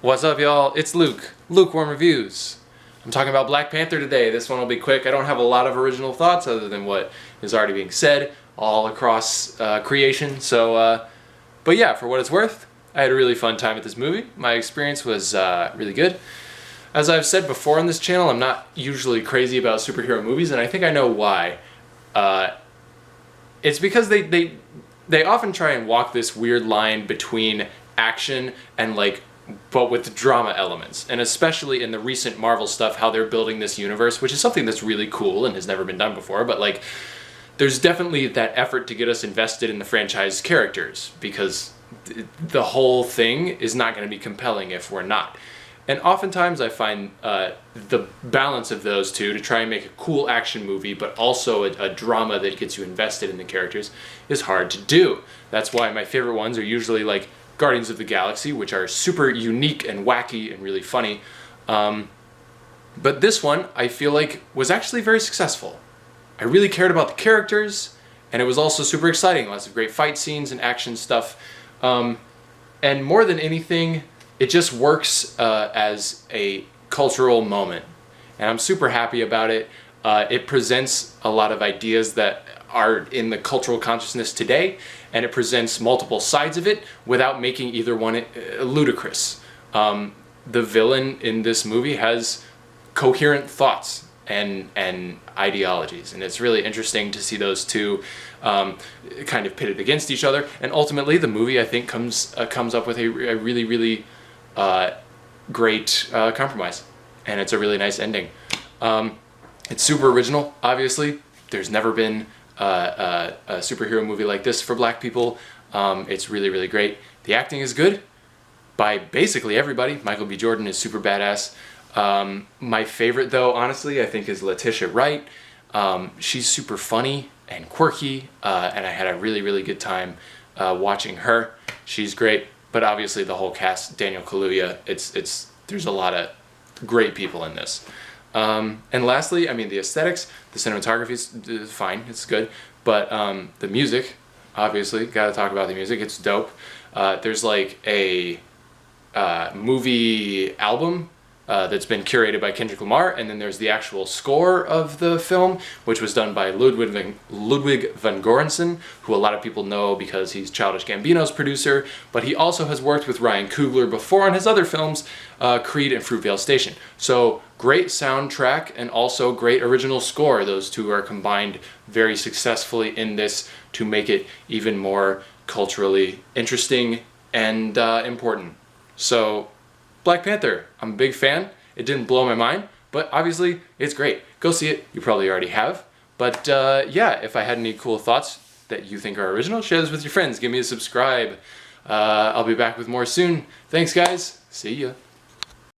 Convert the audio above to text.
What's up, y'all? It's Luke. Lukewarm Reviews. I'm talking about Black Panther today. This one will be quick. I don't have a lot of original thoughts other than what is already being said all across creation. But yeah, for what it's worth, I had a really fun time at this movie. My experience was really good. As I've said before on this channel, I'm not usually crazy about superhero movies, and I think I know why. It's because they often try and walk this weird line between action and but with drama elements, and especially in the recent Marvel stuff, how they're building this universe, which is something that's really cool and has never been done before, but there's definitely that effort to get us invested in the franchise characters, because the whole thing is not going to be compelling if we're not. And oftentimes I find the balance of those two, to try and make a cool action movie but also a drama that gets you invested in the characters, is hard to do. That's why my favorite ones are usually like Guardians of the Galaxy, which are super unique and wacky and really funny. But this one, I feel like, was actually very successful. I really cared about the characters, and it was also super exciting. Lots of great fight scenes and action stuff. And more than anything, it just works as a cultural moment. And I'm super happy about it. It presents a lot of ideas that are in the cultural consciousness today, and it presents multiple sides of it without making either one ludicrous. The villain in this movie has coherent thoughts and ideologies, and it's really interesting to see those two kind of pitted against each other. And ultimately, the movie, I think, comes up with a really great compromise, and it's a really nice ending. It's super original, obviously. There's never been a superhero movie like this for black people. It's really great. The acting is good by basically everybody. Michael B. Jordan is super badass. My favorite, though, honestly, I think is Letitia Wright. She's super funny and quirky, and I had a really good time watching her. She's great, but obviously the whole cast, Daniel Kaluuya, there's a lot of great people in this. And lastly, I mean, the aesthetics, the cinematography is fine, it's good, but the music, obviously, gotta talk about the music, it's dope. There's like a movie album that's been curated by Kendrick Lamar, and then there's the actual score of the film, which was done by Ludwig van Göransson, who a lot of people know because he's Childish Gambino's producer, but he also has worked with Ryan Coogler before on his other films, Creed and Fruitvale Station. So great soundtrack and also great original score. Those two are combined very successfully in this to make it even more culturally interesting and important. So Black Panther, I'm a big fan. It didn't blow my mind, but obviously it's great. Go see it. You probably already have. But yeah, if I had any cool thoughts that you think are original, share this with your friends. Give me a subscribe. I'll be back with more soon. Thanks, guys. See ya.